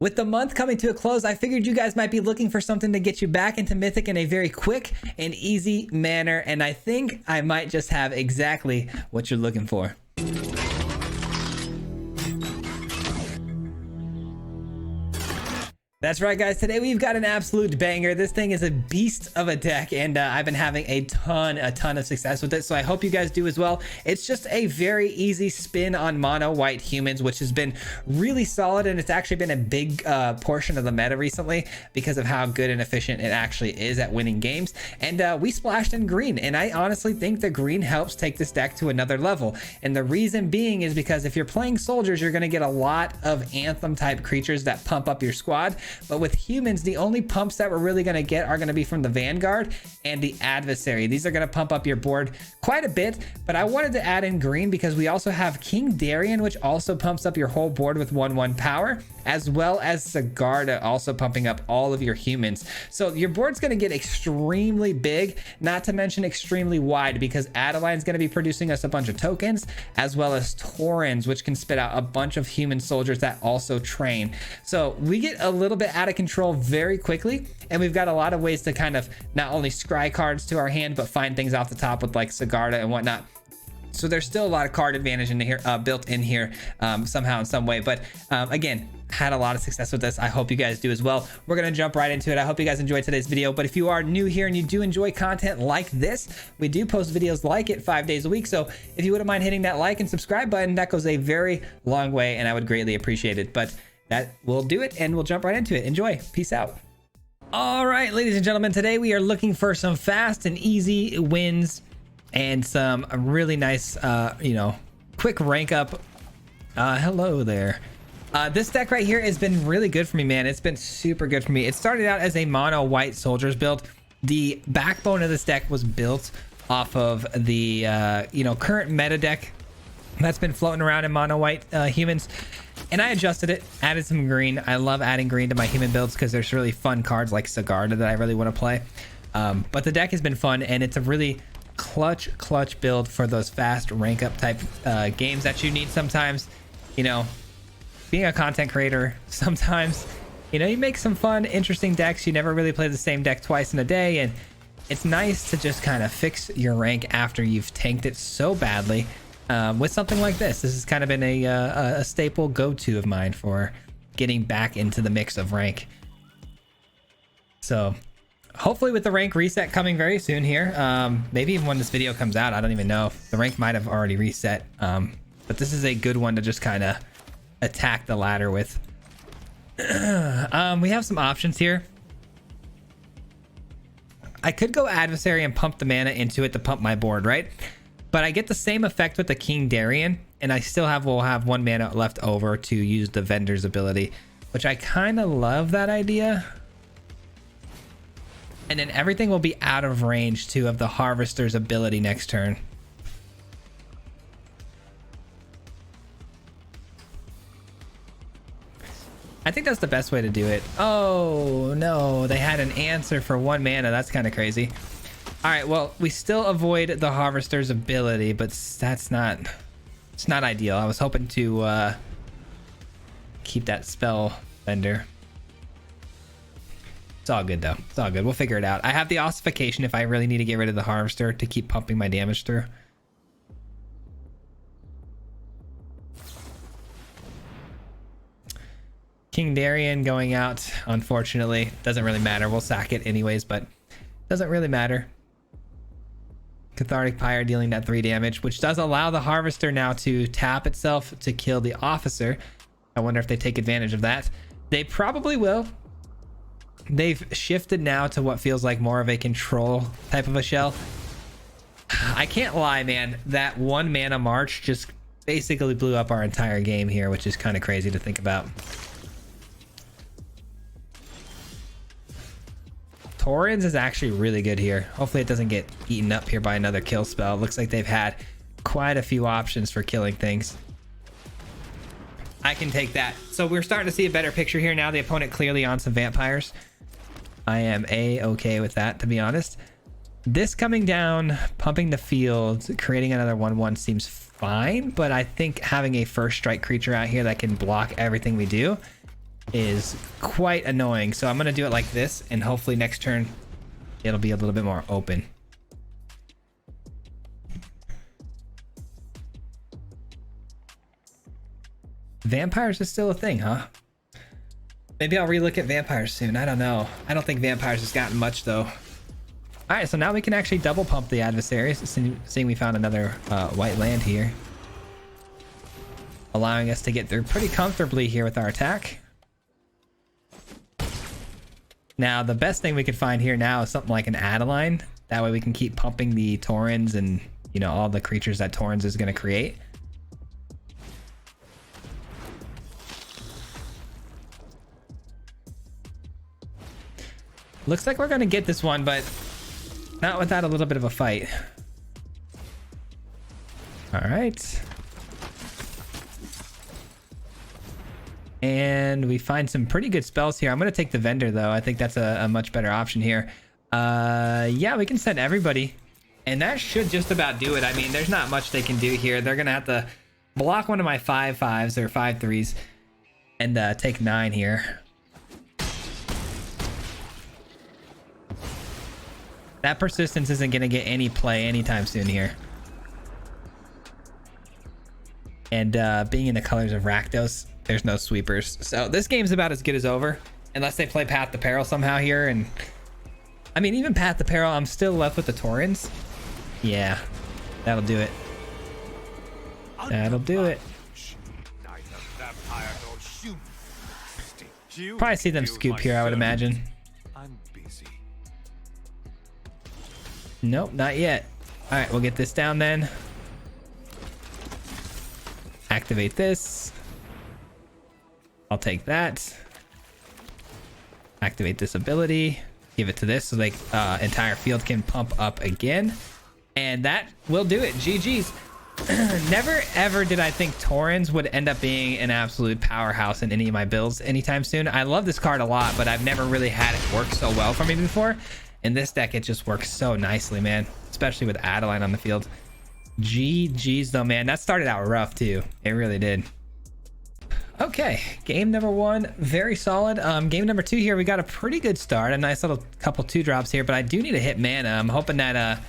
With the month coming to a close, I figured you guys might be looking for something to get you back into Mythic in a very quick and easy manner, and I think I might just have exactly what you're looking for. That's right, guys. Today we've got an absolute banger. This thing is a beast of a deck, and I've been having a ton of success with it, so I hope you guys do as well. It's just a very easy spin on mono white humans, which has been really solid, and it's actually been a big portion of the meta recently because of how good and efficient it actually is at winning games. And we splashed in green, and I honestly think the green helps take this deck to another level. And the reason being is because if you're playing soldiers, you're going to get a lot of anthem type creatures that pump up your squad. But with humans, the only pumps that we're really going to get are going to be from the Vanguard and the Adversary. These are going to pump up your board quite a bit, but I wanted to add in green because we also have King Darien, which also pumps up your whole board with 1/1 power, as well as Sigarda also pumping up all of your humans. So your board's going to get extremely big, not to mention extremely wide, because Adeline's going to be producing us a bunch of tokens, as well as Taurens, which can spit out a bunch of human soldiers that also train. So we get a little bit out of control very quickly, and we've got a lot of ways to kind of not only scry cards to our hand, but find things off the top with like Sigarda and whatnot. So there's still a lot of card advantage in here, built in here somehow in some way. But again, had a lot of success with this. I hope you guys do as well. We're going to jump right into it. I hope you guys enjoyed today's video. But if you are new here and you do enjoy content like this, we do post videos like it 5 days a week. So if you wouldn't mind hitting that like and subscribe button, that goes a very long way, and I would greatly appreciate it. But that will do it, and we'll jump right into it. Enjoy. Peace out. All right, ladies and gentlemen, today we are looking for some fast and easy wins and some really nice, quick rank up. Hello there. This deck right here has been really good for me, man. It's been super good for me. It started out as a mono white soldiers build. The backbone of this deck was built off of the, current meta deck that's been floating around in mono white humans. And I adjusted it, added some green. I love adding green to my human builds because there's really fun cards like Sigarda that I really want to play. But the deck has been fun, and it's a really clutch build for those fast rank up type games that you need sometimes. Being a content creator, sometimes you make some fun, interesting decks. You never really play the same deck twice in a day, and it's nice to just kind of fix your rank after you've tanked it so badly with something like this. This has kind of been a staple go-to of mine for getting back into the mix of rank. So hopefully with the rank reset coming very soon here, maybe even when this video comes out, I don't even know. The rank might have already reset, but this is a good one to just kind of attack the ladder with. We have some options here. I could go Adversary and pump the mana into it to pump my board, right? But I get the same effect with the King Darien, and I still will have 1 mana left over to use the Vendor's ability, which I kind of love that idea. And then everything will be out of range too of the Harvester's ability next turn. I think that's the best way to do it. Oh no, they had an answer for 1 mana. That's kind of crazy. All right, well, we still avoid the Harvester's ability, but it's not ideal. I was hoping to keep that spell Vendor. It's all good though. It's all good. We'll figure it out. I have the ossification if I really need to get rid of the Harvester to keep pumping my damage through. King Darien going out, unfortunately. Doesn't really matter. We'll sack it anyways, but doesn't really matter. Cathartic Pyre dealing that 3 damage, which does allow the Harvester now to tap itself to kill the Officer. I wonder if they take advantage of that. They probably will. They've shifted now to what feels like more of a control type of a shell. I can't lie, man. That 1 mana march just basically blew up our entire game here, which is kind of crazy to think about. Taurens is actually really good here. Hopefully it doesn't get eaten up here by another kill spell. It looks like they've had quite a few options for killing things. I can take that. So we're starting to see a better picture here now. The opponent clearly on some vampires. I am okay with that, to be honest. This coming down, pumping the field, creating another 1/1 seems fine, but I think having a first strike creature out here that can block everything we do is quite annoying. So I'm going to do it like this, and hopefully next turn it'll be a little bit more open. Vampires is still a thing, huh? Maybe I'll relook at vampires soon. I don't know. I don't think vampires has gotten much though. All right, so now we can actually double pump the adversaries, seeing we found another white land here, allowing us to get through pretty comfortably here with our attack. Now, the best thing we could find here now is something like an Adeline. That way we can keep pumping the Taurens and, you know, all the creatures that Taurens is going to create. Looks like we're going to get this one, but not without a little bit of a fight. All right. And we find some pretty good spells here. I'm going to take the vendor, though. I think that's a much better option here. Yeah, we can send everybody. And that should just about do it. I mean, there's not much they can do here. They're going to have to block one of my 5/5s or 5/3s and take 9 here. That persistence isn't going to get any play anytime soon here. And being in the colors of Rakdos, there's no sweepers. So this game's about as good as over. Unless they play Path to Peril somehow here. And I mean, even Path to Peril, I'm still left with the Taurens. Yeah, that'll do it. That'll do it. Probably see them scoop here, I would imagine. Nope, not yet. All right, we'll get this down then. Activate this. I'll take that. Activate this ability. Give it to this so the entire field can pump up again. And that will do it. GG's. Never ever did I think Taurens would end up being an absolute powerhouse in any of my builds anytime soon. I love this card a lot, but I've never really had it work so well for me before. In this deck, it just works so nicely, man. Especially with Adeline on the field. GG's though, man. That started out rough too. It really did. Okay, game number 1, very solid. Game number 2 here, we got a pretty good start. A nice little couple 2-drops here, but I do need to hit mana. I'm hoping that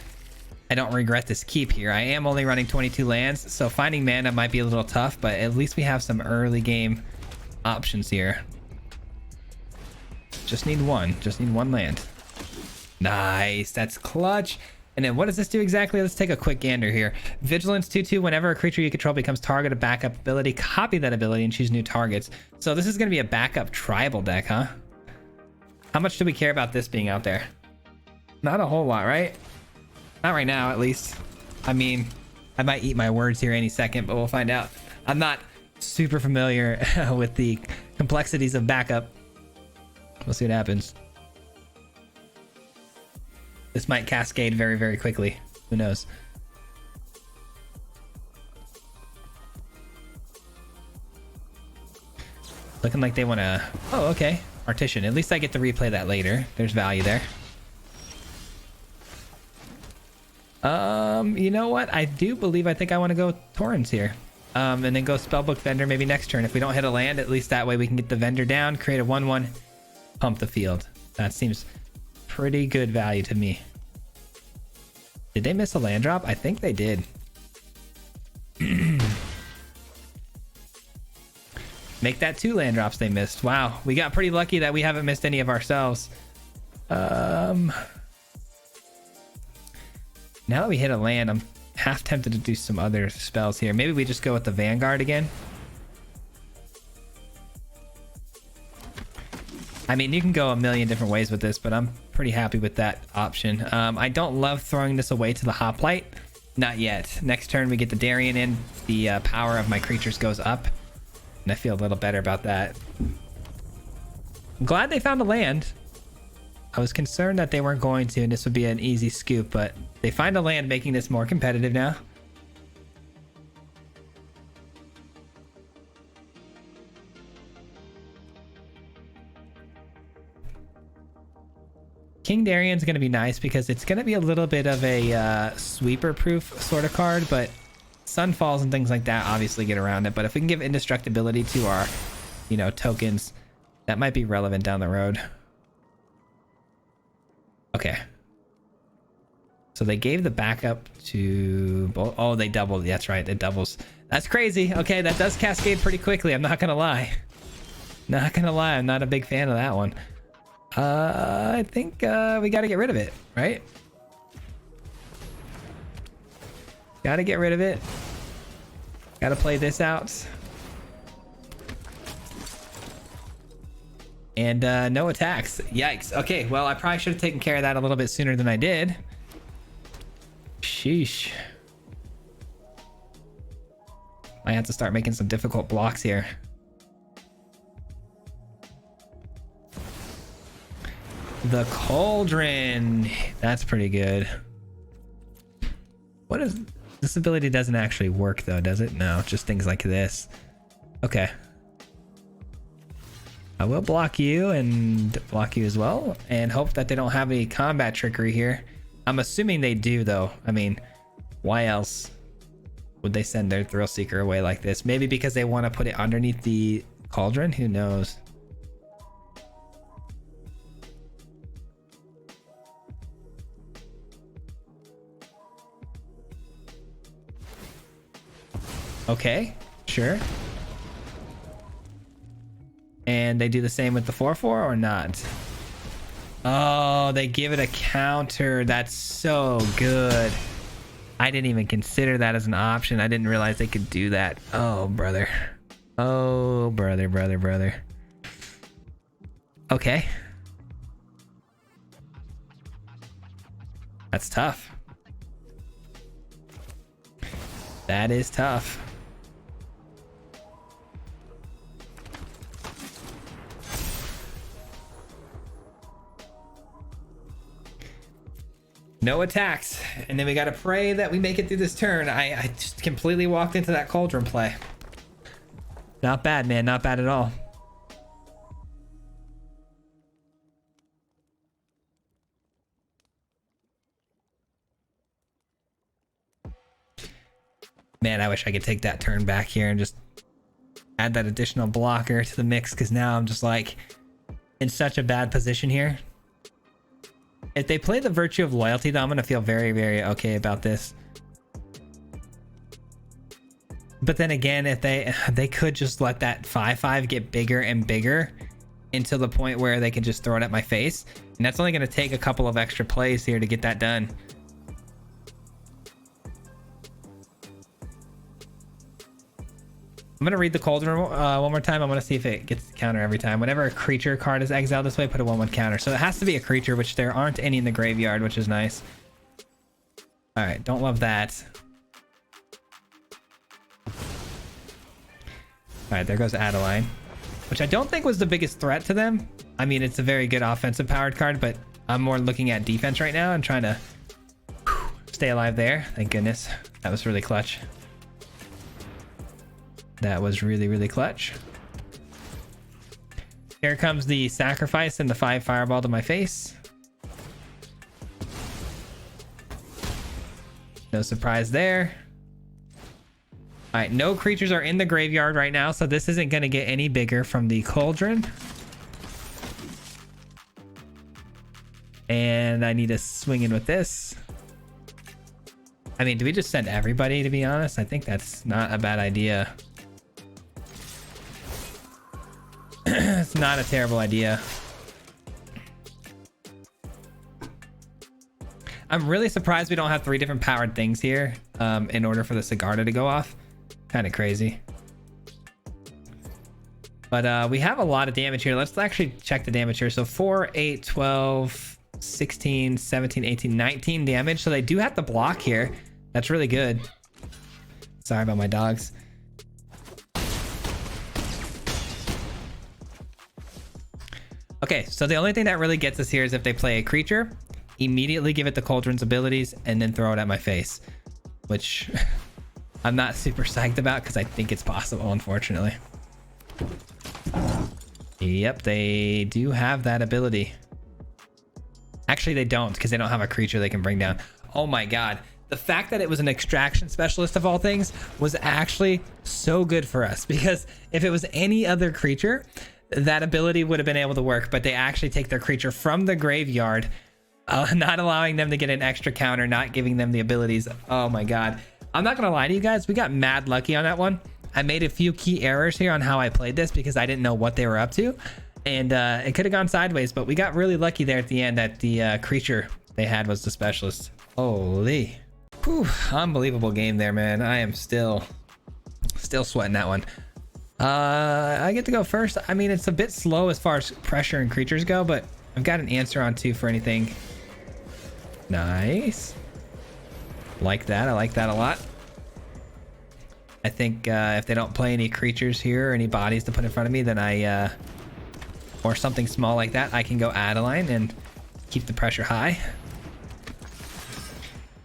I don't regret this keep here. I am only running 22 lands, so finding mana might be a little tough, but at least we have some early game options here. Just need one land. Nice, that's clutch. And then what does this do exactly? Let's take a quick gander here. Vigilance 2/2. Whenever a creature you control becomes target of backup ability, copy that ability and choose new targets. So this is going to be a backup tribal deck, huh? How much do we care about this being out there? Not a whole lot, right? Not right now, at least. I mean, I might eat my words here any second, but we'll find out. I'm not super familiar with the complexities of backup. We'll see what happens. This might cascade very, very quickly. Who knows? Looking like they want to... Oh, okay. Partition. At least I get to replay that later. There's value there. You know what? I think I want to go Taurens here. And then go Spellbook Vendor maybe next turn. If we don't hit a land, at least that way we can get the Vendor down, create a 1/1, pump the field. That seems pretty good value to me. Did they miss a land drop? I think they did. Make that 2 land drops they missed. Wow, we got pretty lucky that we haven't missed any of ourselves. Now that we hit a land, I'm half tempted to do some other spells here. Maybe we just go with the Vanguard again. I mean, you can go a million different ways with this, but I'm pretty happy with that option. I don't love throwing this away to the Hoplite. Not yet. Next turn, we get the Darien in. The power of my creatures goes up. And I feel a little better about that. I'm glad they found a land. I was concerned that they weren't going to, and this would be an easy scoop, but they find a land, making this more competitive now. King Darien's going to be nice because it's going to be a little bit of a sweeper proof sort of card, but Sunfalls and things like that obviously get around it. But if we can give indestructibility to our, you know, tokens, That might be relevant down the road. Okay. So they gave the backup to both. Oh, they doubled. That's right. It doubles. That's crazy. Okay, that does cascade pretty quickly. I'm not gonna lie. Not gonna lie. I'm not a big fan of that one. I think we got to get rid of it, right? Got to get rid of it. Got to play this out. And no attacks. Yikes. Okay, well, I probably should have taken care of that a little bit sooner than I did. Sheesh. I have to start making some difficult blocks here. The Cauldron. That's pretty good. What is... This ability doesn't actually work though, does it? No, just things like this. Okay. I will block you and block you as well, and hope that they don't have any combat trickery here. I'm assuming they do though. I mean, why else would they send their Thrill Seeker away like this? Maybe because they want to put it underneath the Cauldron? Who knows? Okay, sure. And they do the same with the 4/4 or not? Oh, they give it a counter. That's so good. I didn't even consider that as an option. I didn't realize they could do that. Oh, brother. Oh, brother. Okay. That's tough. That is tough. No attacks, and then we gotta pray that we make it through this turn. I just completely walked into that Cauldron play. Not bad, man. Not bad at all. Man, I wish I could take that turn back here and just add that additional blocker to the mix, because now I'm just like in such a bad position here. If they play the Virtue of Loyalty, though, I'm going to feel very, very okay about this. But then again, if they could just let that 5/5 get bigger and bigger until the point where they can just throw it at my face. And that's only going to take a couple of extra plays here to get that done. I'm going to read the Cauldron one more time. I'm going to see if it gets the counter every time. Whenever a creature card is exiled this way, put a 1/1 counter. So it has to be a creature, which there aren't any in the graveyard, which is nice. All right, don't love that. All right, there goes Adeline, which I don't think was the biggest threat to them. I mean, it's a very good offensive powered card, but I'm more looking at defense right now and trying to stay alive there. Thank goodness. That was really clutch. That was really, really clutch. Here comes the sacrifice and the 5 fireball to my face. No surprise there. All right, no creatures are in the graveyard right now, so this isn't going to get any bigger from the Cauldron. And I need to swing in with this. I mean, do we just send everybody, to be honest? I think that's not a bad idea. It's not a terrible idea. I'm really surprised we don't have 3 different powered things here in order for the Sigarda to go off. Kind of crazy. But we have a lot of damage here. Let's actually check the damage here. So 4, 8, 12, 16, 17, 18, 19 damage. So they do have to block here. That's really good. Sorry about my dogs. Okay, so the only thing that really gets us here is if they play a creature, immediately give it the Cauldron's abilities, and then throw it at my face, which I'm not super psyched about because I think it's possible, unfortunately. Yep, they do have that ability. Actually, they don't, because they don't have a creature they can bring down. Oh my god. The fact that it was an extraction specialist of all things was actually so good for us, because if it was any other creature, that ability would have been able to work, but they actually take their creature from the graveyard, not allowing them to get an extra counter, not giving them the abilities. Oh my god. I'm not gonna lie to you guys, we got mad lucky on that one. I made a few key errors here on how I played this because I didn't know what they were up to, and it could have gone sideways, but we got really lucky there at the end that the creature they had was the specialist. Holy. Whew, unbelievable game there, man. I am still sweating that one. I get to go first. I mean, it's a bit slow as far as pressure and creatures go, but I've got an answer on 2 for anything. Nice. Like that. I like that a lot. I think if they don't play any creatures here or any bodies to put in front of me, then I or something small like that, I can go Adeline and keep the pressure high.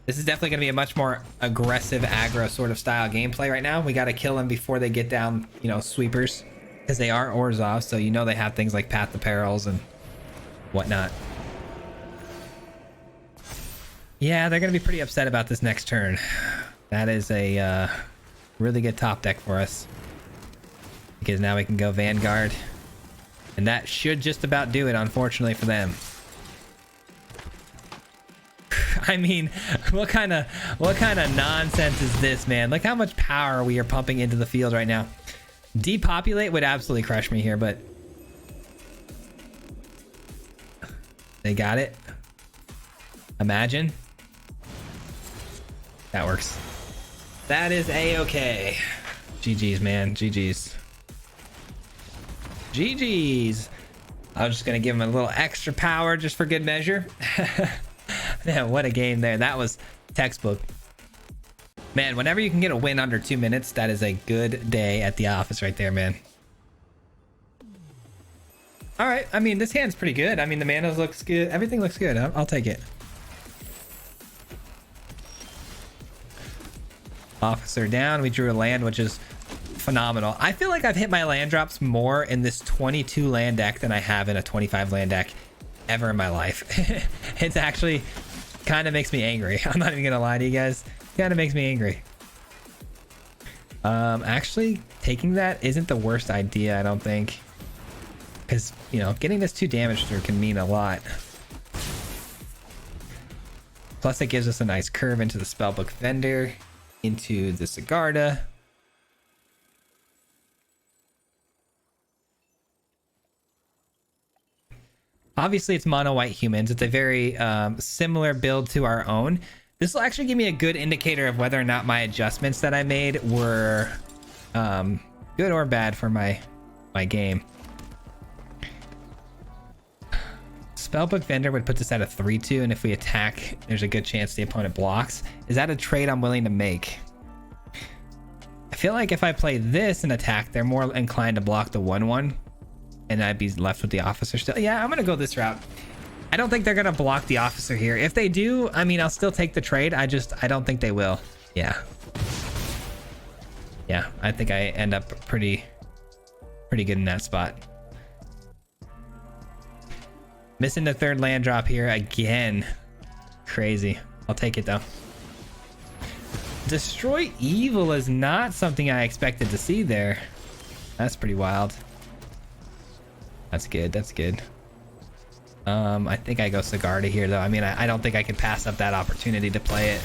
This is definitely going to be a much more aggressive aggro sort of style gameplay right now. We got to kill them before they get down, you know, sweepers, because they are Orzhov, so you know they have things like Path to Perils and whatnot. Yeah, they're going to be pretty upset about this next turn. That is a really good top deck for us, because now we can go Vanguard, and that should just about do it, unfortunately for them. I mean, what kind of nonsense is this, man? Look how much power we are pumping into the field right now. Depopulate would absolutely crush me here, but they got it. Imagine. That works. That is a-okay. GG's, man. GG's. GG's. I was just gonna give him a little extra power just for good measure. Man, what a game there. That was textbook. Man, whenever you can get a win under 2 minutes, that is a good day at the office right there, man. All right. I mean, this hand's pretty good. I mean, the mana looks good. Everything looks good. I'll take it. Officer down. We drew a land, which is phenomenal. I feel like I've hit my land drops more in this 22 land deck than I have in a 25 land deck ever in my life. It's actually kind of makes me angry. I'm not even gonna lie to you guys. Kind of makes me angry. Actually taking that isn't the worst idea, I don't think, because, you know, getting this 2 damage through can mean a lot. Plus it gives us a nice curve into the Spellbook Vendor, into the Sigarda. Obviously, it's mono white humans. It's a very similar build to our own. This will actually give me a good indicator of whether or not my adjustments that I made were good or bad for my game. Spellbook Vendor would put this at a 3-2, and if we attack, there's a good chance the opponent blocks. Is that a trade I'm willing to make? I feel like if I play this and attack, they're more inclined to block the 1/1. And I'd be left with the officer still. Yeah, I'm gonna go this route. I don't think they're gonna block the officer here. If they do, I mean, I'll still take the trade. I don't think they will. Yeah, I think I end up pretty good in that spot. Missing the 3rd land drop here again. Crazy. I'll take it though. Destroy Evil is not something I expected to see there. That's pretty wild. That's good. That's good. I think I go Sigarda here, though. I mean, I don't think I can pass up that opportunity to play it.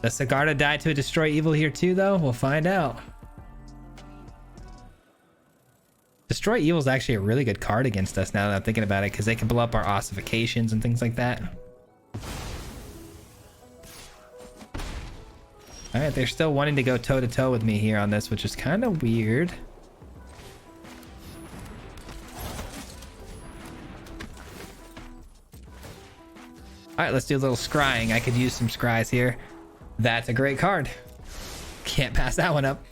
Does Sigarda die to a Destroy Evil here, too, though? We'll find out. Destroy Evil is actually a really good card against us now that I'm thinking about it, because they can blow up our ossifications and things like that. All right, they're still wanting to go toe-to-toe with me here on this, which is kind of weird. All right, let's do a little scrying. I could use some scries here. That's a great card. Can't pass that one up.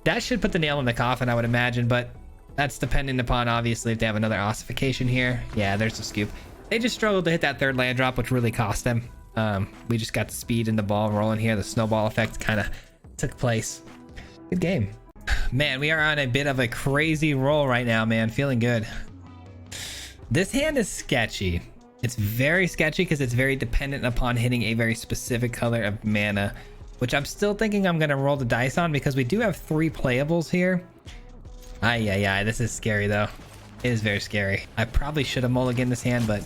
That should put the nail in the coffin, I would imagine, but that's dependent upon, obviously, if they have another ossification here. Yeah, there's the scoop. They just struggled to hit that 3rd land drop, which really cost them. We just got the speed and the ball rolling here. The snowball effect kind of took place. Good game. Man, we are on a bit of a crazy roll right now, man. Feeling good. This hand is sketchy. It's very sketchy because it's very dependent upon hitting a very specific color of mana, which I'm still thinking I'm going to roll the dice on, because we do have 3 playables here. Yeah, this is scary though. It is very scary. I probably should have mulliganed this hand, but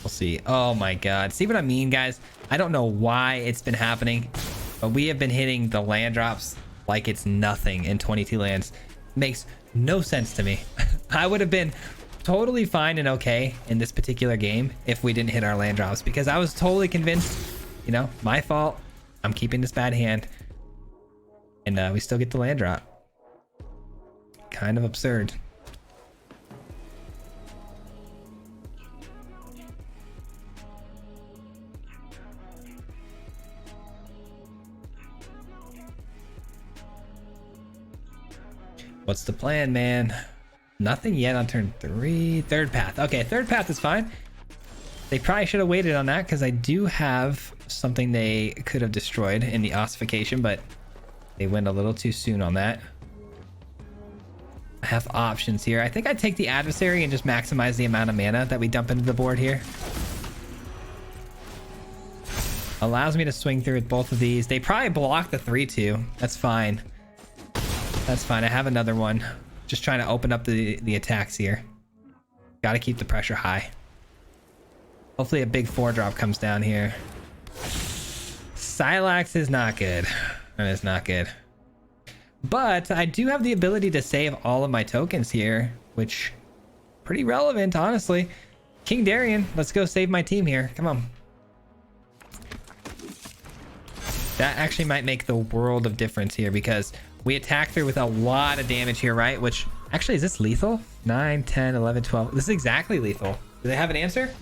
we'll see. Oh my god. See what I mean, guys? I don't know why it's been happening, but we have been hitting the land drops like it's nothing in 22 lands. Makes no sense to me. I would have been totally fine and okay in this particular game if we didn't hit our land drops, because I was totally convinced, you know, my fault. I'm keeping this bad hand. And we still get the land drop. Kind of absurd. What's the plan, man? Nothing yet on turn 3. Third path. Okay, third path is fine. They probably should have waited on that, because I do have something they could have destroyed in the ossification, but they went a little too soon on that. I have options here. I think I'd take the adversary and just maximize the amount of mana that we dump into the board here. Allows me to swing through with both of these. They probably block the 3-2. That's fine. That's fine. I have another one. Just trying to open up the attacks here. Got to keep the pressure high. Hopefully a big 4-drop comes down here. Silax is not good. That is not good. But I do have the ability to save all of my tokens here, which pretty relevant, honestly. King Darian, let's go save my team here. Come on. That actually might make the world of difference here, because we attack through with a lot of damage here, right? Which, actually, is this lethal? 9, 10, 11, 12. This is exactly lethal. Do they have an answer?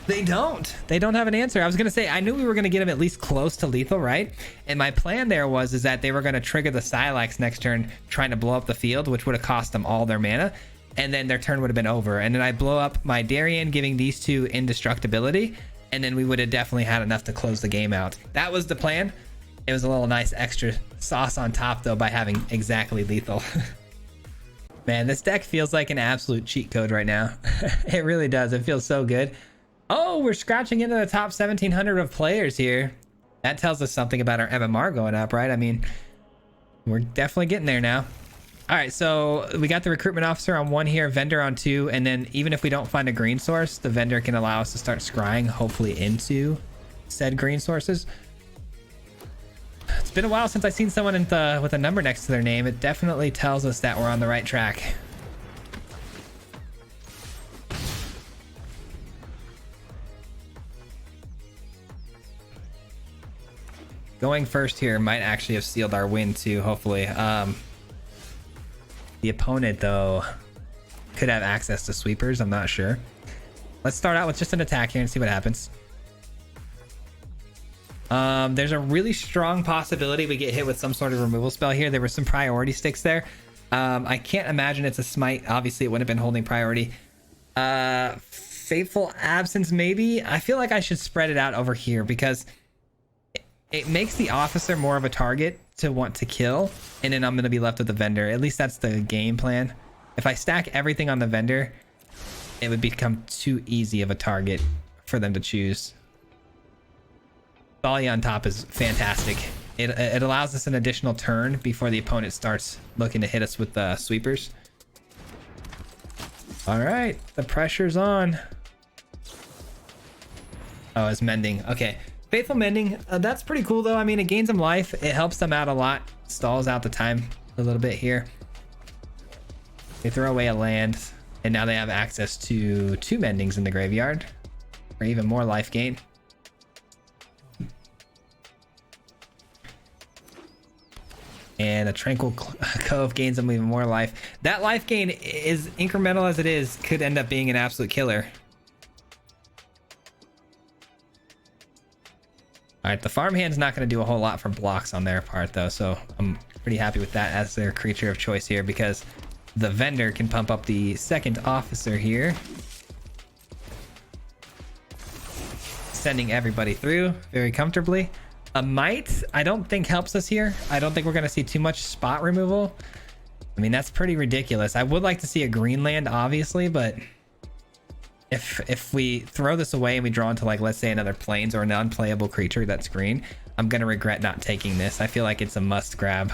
They don't. They don't have an answer. I was going to say, I knew we were going to get them at least close to lethal, right? And my plan there is that they were going to trigger the Silax next turn, trying to blow up the field, which would have cost them all their mana. And then their turn would have been over. And then I blow up my Darian, giving these two indestructibility. And then we would have definitely had enough to close the game out. That was the plan. It was a little nice extra sauce on top, though, by having exactly lethal. Man, this deck feels like an absolute cheat code right now. It really does. It feels so good. Oh, we're scratching into the top 1,700 of players here. That tells us something about our MMR going up, right? I mean, we're definitely getting there now. All right, so we got the recruitment officer on 1 here, vendor on 2, and then even if we don't find a green source, the vendor can allow us to start scrying, hopefully into said green sources. It's been a while since I've seen someone with a number next to their name. It definitely tells us that we're on the right track. Going first here might actually have sealed our win too, hopefully. The opponent, though, could have access to sweepers. I'm not sure. Let's start out with just an attack here and see what happens. There's a really strong possibility we get hit with some sort of removal spell here. There were some priority sticks there. I can't imagine it's a smite. Obviously, it wouldn't have been holding priority. Fateful Absence, maybe? I feel like I should spread it out over here, because it makes the officer more of a target to want to kill, and then I'm going to be left with the vendor. At least that's the game plan. If I stack everything on the vendor, it would become too easy of a target for them to choose. Thalia on top is fantastic. It allows us an additional turn before the opponent starts looking to hit us with the sweepers. All right, the pressure's on. Oh, it's mending. Okay. Faithful Mending, that's pretty cool though. I mean, it gains them life. It helps them out a lot. Stalls out the time a little bit here. They throw away a land, and now they have access to 2 Mendings in the graveyard for even more life gain. And a Tranquil Cove gains them even more life. That life gain, is incremental as it is, could end up being an absolute killer. All right, the farmhand's not going to do a whole lot for blocks on their part, though, so I'm pretty happy with that as their creature of choice here, because the vendor can pump up the second officer here, sending everybody through very comfortably. A Might, I don't think helps us here. I don't think we're going to see too much spot removal. I mean, that's pretty ridiculous. I would like to see a green land, obviously, but if we throw this away and we draw into, like, let's say another plains or an unplayable creature that's green, I'm gonna regret not taking this. I feel like it's a must grab.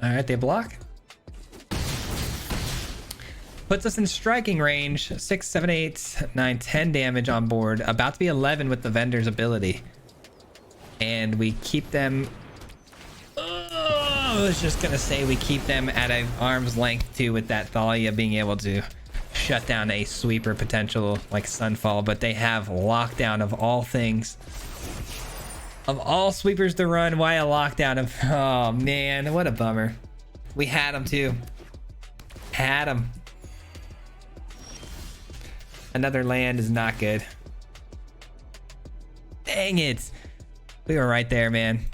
All right, they block. Puts us in striking range. 6, 7, 8, 9, 10 damage on board. About to be 11 with the vendor's ability. And we keep them... Oh, I was just going to say we keep them at an arm's length too with that Thalia being able to shut down a sweeper potential like Sunfall. But they have lockdown of all things. Of all sweepers to run, why a lockdown of... Oh, man, what a bummer. We had them too. Had them. Another land is not good. Dang it. We were right there, man.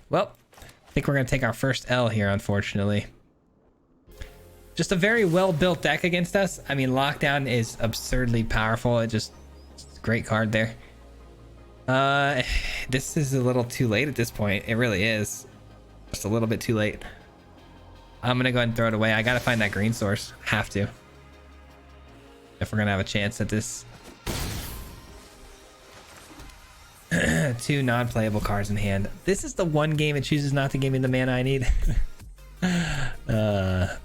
Well, I think we're going to take our first L here, unfortunately. Just a very well-built deck against us. I mean, Lockdown is absurdly powerful. It's a great card there. This is a little too late at this point. It really is. Just a little bit too late. I'm going to go ahead and throw it away. I got to find that green source. Have to. If we're going to have a chance at this. 2 non-playable cards in hand. This is the one game it chooses not to give me the mana I need.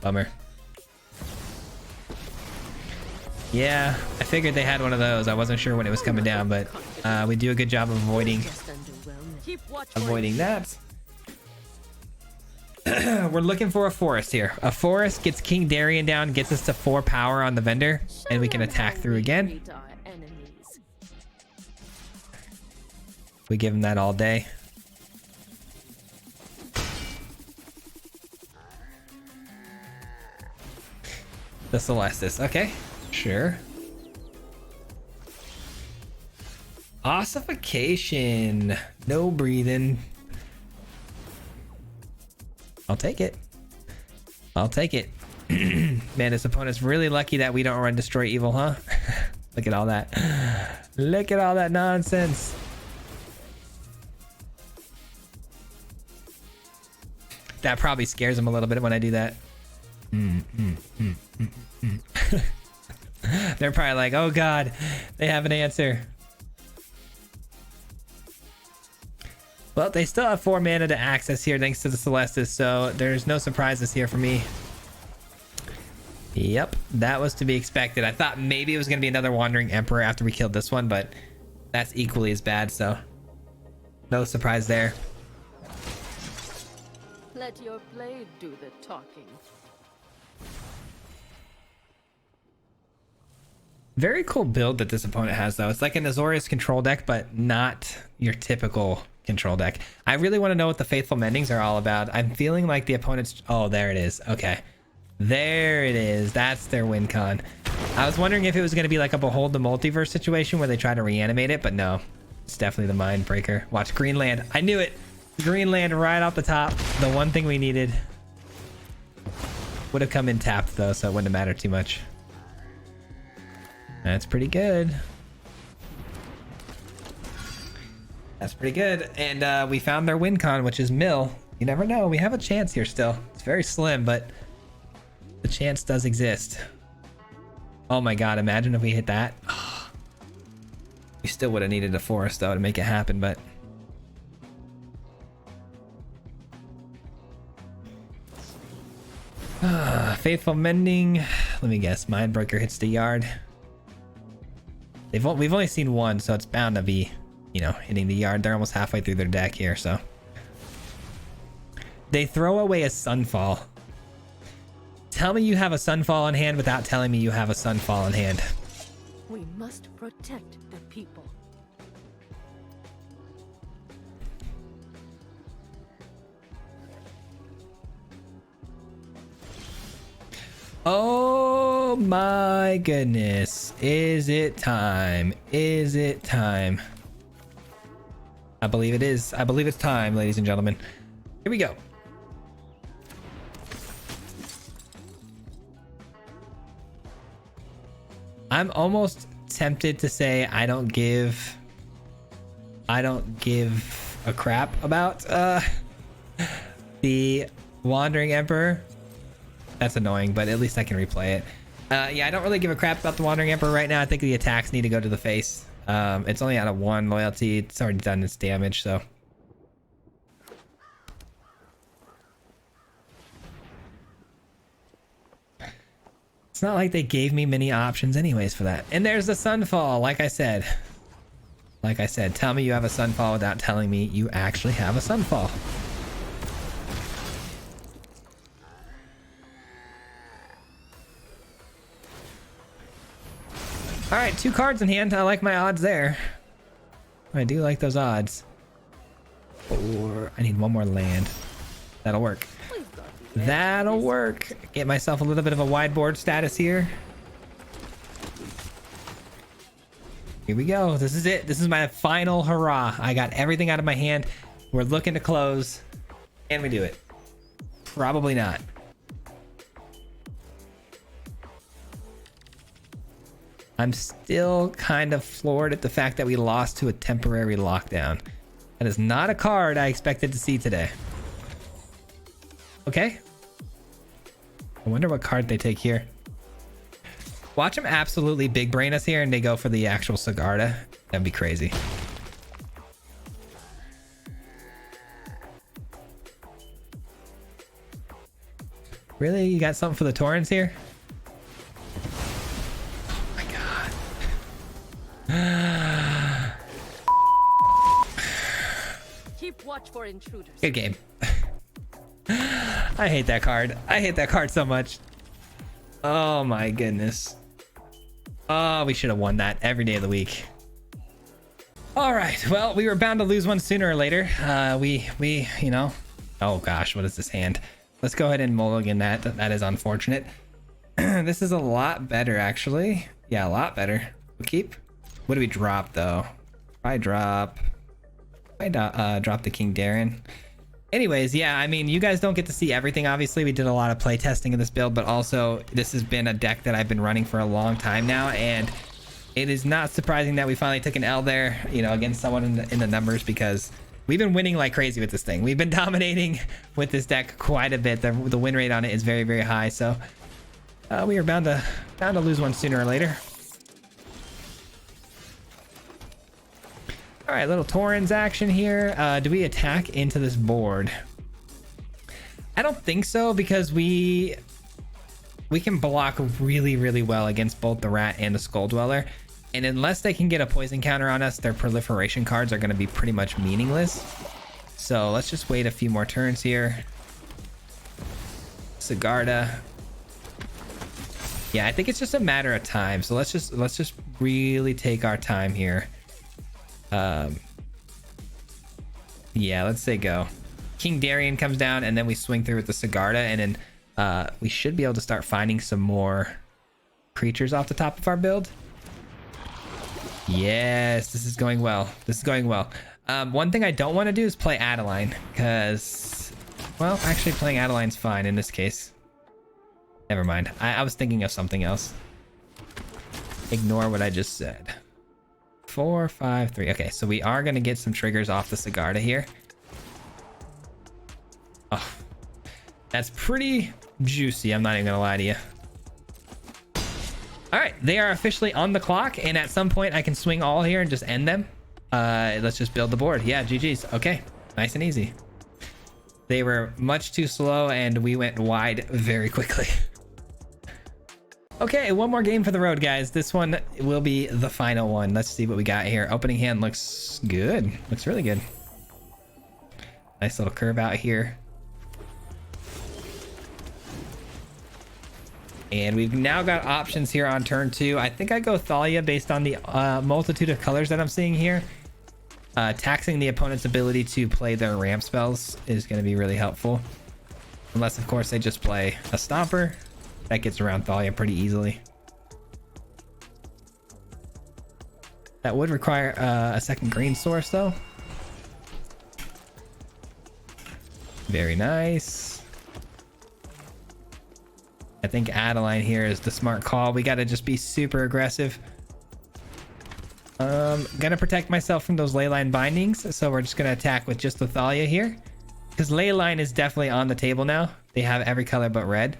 Bummer. Yeah, I figured they had one of those. I wasn't sure when it was coming down, but we do a good job of avoiding that. We're looking for a forest here. A forest gets King Darien down, gets us to 4 power on the vendor, and we can attack through again. We give him that all day. The Celestis. Okay, sure. Ossification. No breathing. I'll take it. I'll take it. Man, this opponent's really lucky that we don't run Destroy Evil, huh? Look at all that. Look at all that nonsense. That probably scares him a little bit when I do that. They're probably like, oh god, they have an answer. Well, they still have 4 mana to access here thanks to the Celestis, so there's no surprises here for me. Yep, that was to be expected. I thought maybe it was going to be another Wandering Emperor after we killed this one, but that's equally as bad, so no surprise there. Let your blade do the talking. Very cool build that this opponent has, though. It's like an Azorius control deck, but not your typical control deck. I really want to know what the Faithful Mendings are all about. I'm feeling like the opponent's... Oh, there it is. Okay. There it is. That's their win con. I was wondering if it was going to be like a Behold the Multiverse situation where they try to reanimate it, but no. It's definitely the Mind Breaker. Watch, Greenland. I knew it. Greenland right off the top. The one thing we needed. Would have come in tapped, though, so it wouldn't have mattered too much. That's pretty good. That's pretty good. And we found their win con, which is Mill. You never know. We have a chance here still. It's very slim, but the chance does exist. Oh my god, imagine if we hit that. We still would have needed a forest, though, to make it happen, but... Faithful Mending. Let me guess. Mindbreaker hits the yard. We've only seen one, so it's bound to be, you know, hitting the yard. They're almost halfway through their deck here, so. They throw away a Sunfall. Tell me you have a Sunfall in hand without telling me you have a Sunfall in hand. We must protect the people. Oh my goodness. Is it time? Is it time? I believe it is. I believe it's time, ladies and gentlemen. Here we go. I'm almost tempted to say I don't give a crap about the Wandering Emperor. That's annoying, but at least I can replay it. Yeah, I don't really give a crap about the Wandering Emperor right now. I think the attacks need to go to the face. It's only out of 1 loyalty. It's already done its damage, so. It's not like they gave me many options anyways for that. And there's the Sunfall, like I said. Like I said, tell me you have a Sunfall without telling me you actually have a Sunfall. All right, 2 cards in hand. I like my odds there. I do like those odds. Or I need 1 more land. That'll work. That'll work. Get myself a little bit of a wide board status here. Here we go. This is it. This is my final hurrah. I got everything out of my hand. We're looking to close. Can we do it? Probably not. I'm still kind of floored at the fact that we lost to a temporary lockdown. That is not a card I expected to see today. Okay. I wonder what card they take here. Watch them absolutely big brain us here and they go for the actual Sigarda. That'd be crazy. Really? You got something for the Torrents here? Oh my god. Keep watch for intruders. Good game. I hate that card. I hate that card so much. Oh my goodness. Oh, we should have won that every day of the week. All right. Well, we were bound to lose one sooner or later. You know. Oh gosh, what is this hand? Let's go ahead and mulligan that. That is unfortunate. This is a lot better, actually. Yeah, a lot better. We'll keep. What do we drop though? I drop the King Darren. Anyways, yeah, I mean, you guys don't get to see everything. Obviously, we did a lot of play testing of this build, but also this has been a deck that I've been running for a long time now, and it is not surprising that we finally took an L there, you know, against someone in the numbers, because we've been winning like crazy with this thing. We've been dominating with this deck quite a bit. The win rate on it is very, very high, so we are bound to lose one sooner or later. All right, little Torrens action here. Do we attack into this board? I don't think so, because we can block really, really well against both the Rat and the Skull Dweller. And unless they can get a poison counter on us, their proliferation cards are going to be pretty much meaningless. So let's just wait a few more turns here. Sigarda. Yeah, I think it's just a matter of time. So let's just really take our time here. Yeah, let's say go. King Darien comes down, and then we swing through with the Sigarda, and then we should be able to start finding some more creatures off the top of our build. Yes, this is going well. This is going well. One thing I don't want to do is play Adeline, because, well, actually playing Adeline's fine in this case. Never mind. I was thinking of something else. Ignore what I just said. 4, 5, 3. Okay, so we are going to get some triggers off the Sigarda here. Oh, that's pretty juicy. I'm not even going to lie to you. All right, they are officially on the clock, and at some point I can swing all here and just end them. Let's just build the board. Yeah, GG's. Okay, nice and easy. They were much too slow, and we went wide very quickly. Okay, one more game for the road, guys. This one will be the final one. Let's see what we got here. Opening hand looks good. Looks really good. Nice little curve out here. And we've now got options here on turn 2. I think I go Thalia based on the multitude of colors that I'm seeing here. Taxing the opponent's ability to play their ramp spells is going to be really helpful. Unless, of course, they just play a Stomper. That gets around Thalia pretty easily. That would require a second green source, though. Very nice. I think Adeline here is the smart call. We got to just be super aggressive. Gonna protect myself from those Leyline bindings, so we're just gonna attack with just the Thalia here, because Leyline is definitely on the table now. They have every color but red.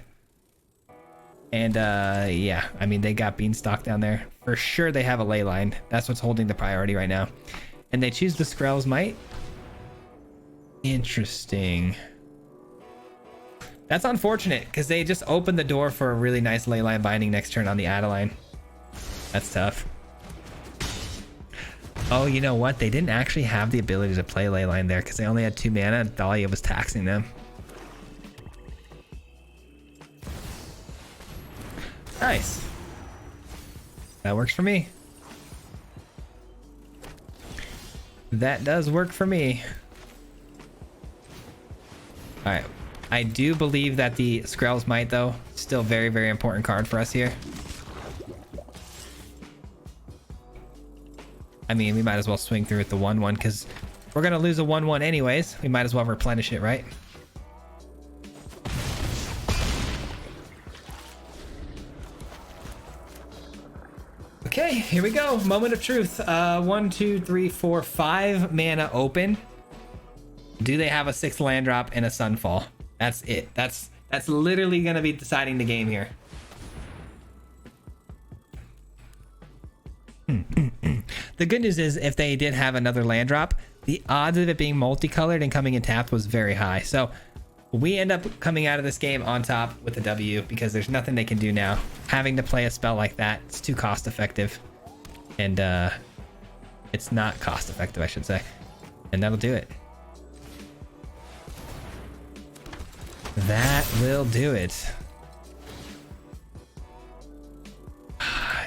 And yeah, I mean, they got Beanstalk down there. For sure they have a Leyline. That's what's holding the priority right now. And they choose the Skrell's Might. Interesting. That's unfortunate because they just opened the door for a really nice Leyline Binding next turn on the Adeline. That's tough. Oh, you know what? They didn't actually have the ability to play Leyline there because they only had 2 mana and Dahlia was taxing them. Nice. That works for me. That does work for me. All right. I do believe that the Skrell's Might, though, still very, very important card for us here. I mean, we might as well swing through with the 1/1 because we're going to lose a 1/1 anyways. We might as well replenish it, right? Okay, here we go. Moment of truth. 1, 2, 3, 4, 5 mana open. Do they have a 6th land drop and a Sunfall? That's it. That's literally going to be deciding the game here. The good news is if they did have another land drop, the odds of it being multicolored and coming in tapped was very high. So we end up coming out of this game on top with a W because there's nothing they can do now. Having to play a spell like that, it's too cost effective. And it's not cost effective, I should say. And that'll do it. That will do it.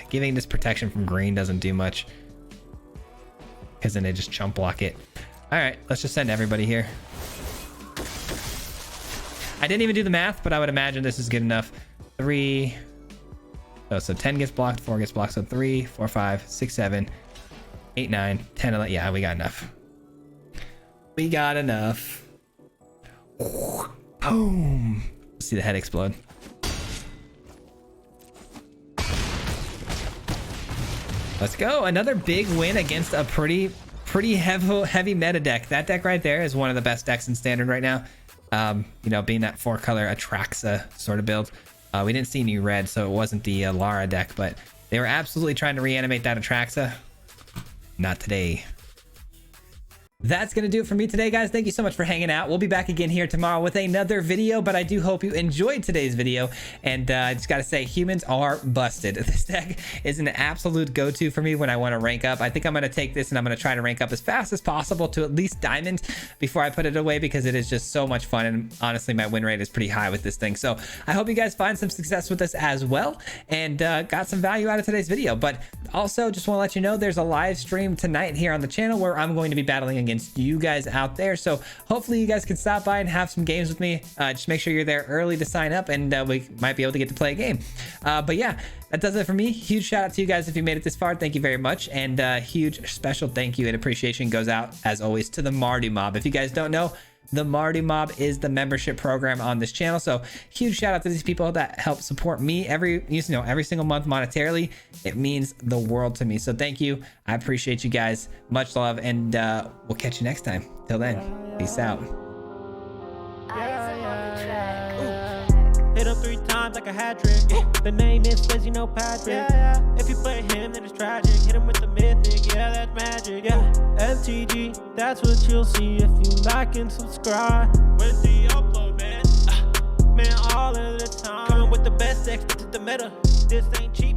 Giving this protection from green doesn't do much because then they just chump block it. All right, let's just send everybody here. I didn't even do the math, but I would imagine this is good enough. 3. Oh, so 10 gets blocked, 4 gets blocked. So 3, 4, 5, 6, 7, 8, 9, 10, 11. Yeah, we got enough. We got enough. Boom. Let's see the head explode. Let's go. Another big win against a pretty heavy meta deck. That deck right there is one of the best decks in Standard right now. You know, being that 4-color Atraxa sort of build. We didn't see any red, so it wasn't the Lara deck, but they were absolutely trying to reanimate that Atraxa. Not today. That's going to do it for me today, guys. Thank you so much for hanging out. We'll be back again here tomorrow with another video, but I do hope you enjoyed today's video. And I just got to say, humans are busted. This deck is an absolute go-to for me when I want to rank up. I think I'm going to take this and I'm going to try to rank up as fast as possible to at least Diamond before I put it away because it is just so much fun. And honestly, my win rate is pretty high with this thing. So I hope you guys find some success with this as well and got some value out of today's video. But also, just want to let you know, there's a live stream tonight here on the channel where I'm going to be battling against you guys out there. So hopefully you guys can stop by and have some games with me. Just make sure you're there early to sign up and we might be able to get to play a game. But yeah, that does it for me. Huge shout out to you guys if you made it this far. Thank you very much. And huge special thank you and appreciation goes out as always to the Mardu Mob. If you guys don't know, the Mardu Mob is the membership program on this channel. So huge shout out to these people that help support me every single month monetarily. It means the world to me. So thank you. I appreciate you guys. Much love. And we'll catch you next time. Till then, peace out. Hit him 3 times like a hat trick. The name is Swayze, no Patrick. If you play him, then it's tragic. Hit him with the mythic, yeah, that's magic. MTG, that's what you'll see if you like and subscribe. With the upload, man, man, all of the time. Coming with the best decks, this is the meta. This ain't cheap.